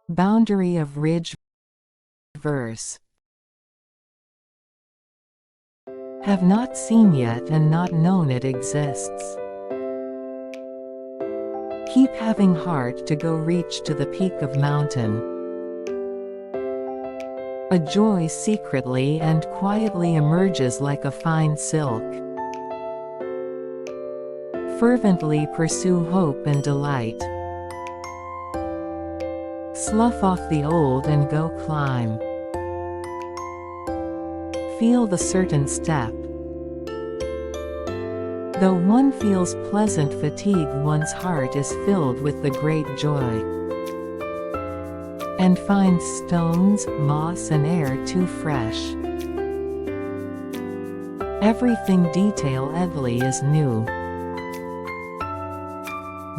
Boundary of ridge. Verse. Have not seen yet and not known it exists. Keep having heart to go reach to the peak of mountain. A joy secretly and quietly emerges like a fine silk. Fervently pursue hope and delight. Slough off the old and go climb. Feel the certain step. Though one feels pleasant fatigue, one's heart is filled with the great joy, and finds stones, moss and air too fresh. Everything detailedly is new.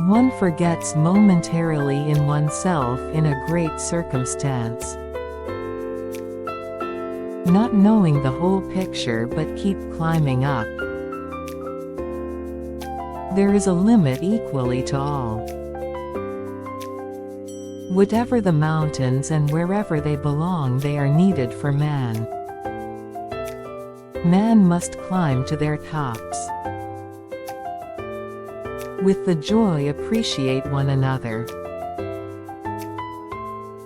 One forgets momentarily in oneself in a great circumstance, not knowing the whole picture but keep climbing up. There is a limit equally to all. Whatever the mountains and wherever they belong, they are needed for man. Man must climb to their tops. With the joy appreciate one another.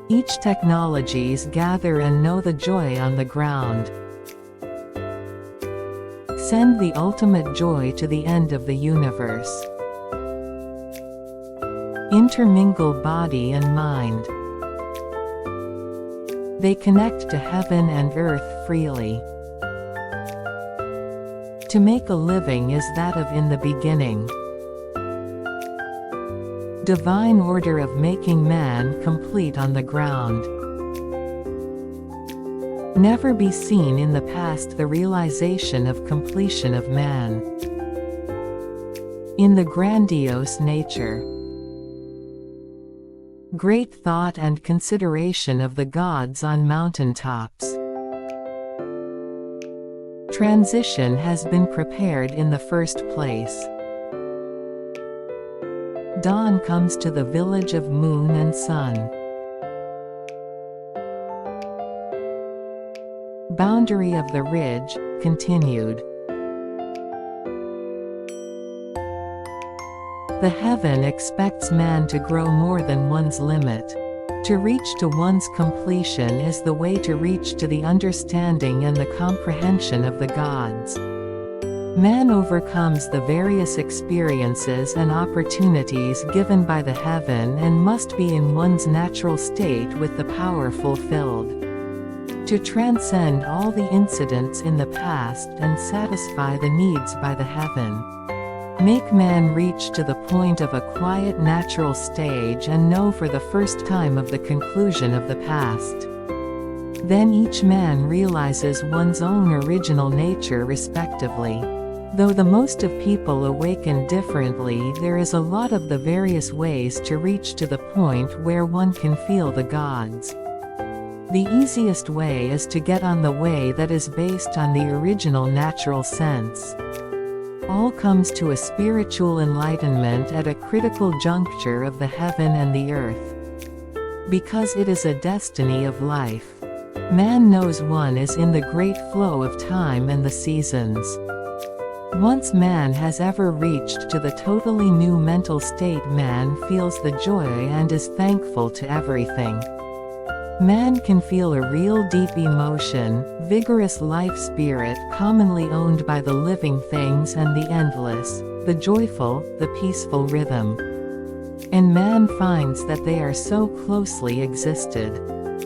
Each technologies gather and know the joy on the ground. Send the ultimate joy to the end of the universe. Intermingle body and mind. They connect to heaven and earth freely. To make a living is that of in the beginning. Divine order of making man complete on the ground. Never be seen in the past the realization of completion of man. In the grandiose nature. Great thought and consideration of the gods on mountain tops. Transition has been prepared in the first place. Dawn comes to the village of moon and sun. Boundary of the ridge, continued. The heaven expects man to grow more than one's limit. To reach to one's completion is the way to reach to the understanding and the comprehension of the gods. Man overcomes the various experiences and opportunities given by the heaven and must be in one's natural state with the power fulfilled. To transcend all the incidents in the past and satisfy the needs by the heaven. Make man reach to the point of a quiet natural stage and know for the first time of the conclusion of the past. Then each man realizes one's own original nature respectively. Though the most of people awaken differently, there is a lot of the various ways to reach to the point where one can feel the gods. The easiest way is to get on the way that is based on the original natural sense. All comes to a spiritual enlightenment at a critical juncture of the heaven and the earth. Because it is a destiny of life. Man knows one is in the great flow of time and the seasons. Once man has ever reached to the totally new mental state, man feels the joy and is thankful to everything. Man can feel a real deep emotion, vigorous life spirit commonly owned by the living things and the endless, the joyful, the peaceful rhythm. And man finds that they are so closely existed.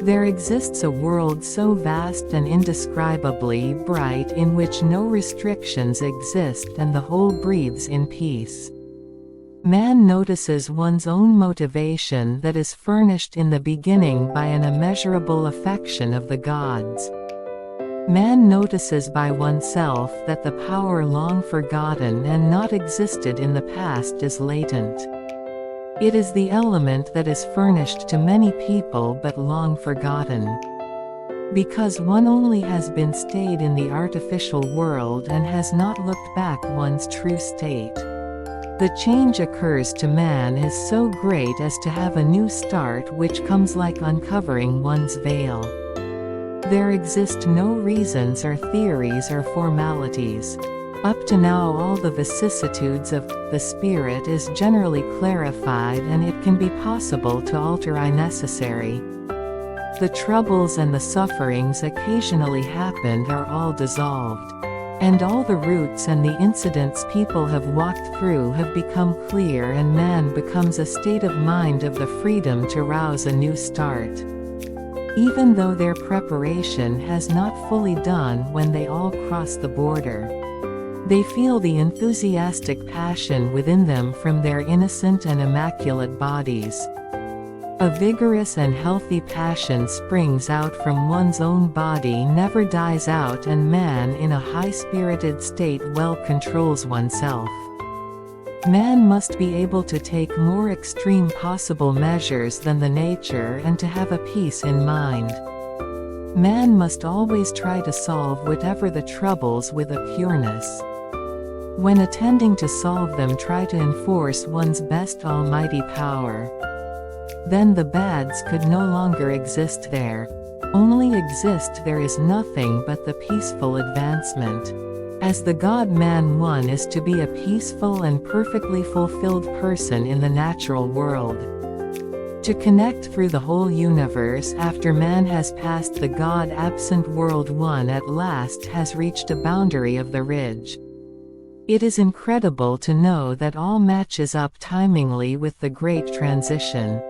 There exists a world so vast and indescribably bright in which no restrictions exist and the whole breathes in peace. Man notices one's own motivation that is furnished in the beginning by an immeasurable affection of the gods. Man notices by oneself that the power long forgotten and not existed in the past is latent. It is the element that is furnished to many people but long forgotten. Because one only has been stayed in the artificial world and has not looked back one's true state. The change occurs to man is so great as to have a new start, which comes like uncovering one's veil. There exist no reasons or theories or formalities. Up to now all the vicissitudes of the spirit is generally clarified, and it can be possible to alter I necessary. The troubles and the sufferings occasionally happened are all dissolved. And all the roots and the incidents people have walked through have become clear, and man becomes a state of mind of the freedom to rouse a new start. Even though their preparation has not fully done when they all cross the border. They feel the enthusiastic passion within them from their innocent and immaculate bodies. A vigorous and healthy passion springs out from one's own body, never dies out, and man in a high-spirited state well controls oneself. Man must be able to take more extreme possible measures than the nature, and to have a peace in mind. Man must always try to solve whatever the troubles with a pureness. When attending to solve them, try to enforce one's best almighty power. Then the bads could no longer exist there. Only exist there is nothing but the peaceful advancement. As the God-man, one is to be a peaceful and perfectly fulfilled person in the natural world. To connect through the whole universe after man has passed the God-absent world, one at last has reached a boundary of the ridge. It is incredible to know that all matches up timingly with the great transition.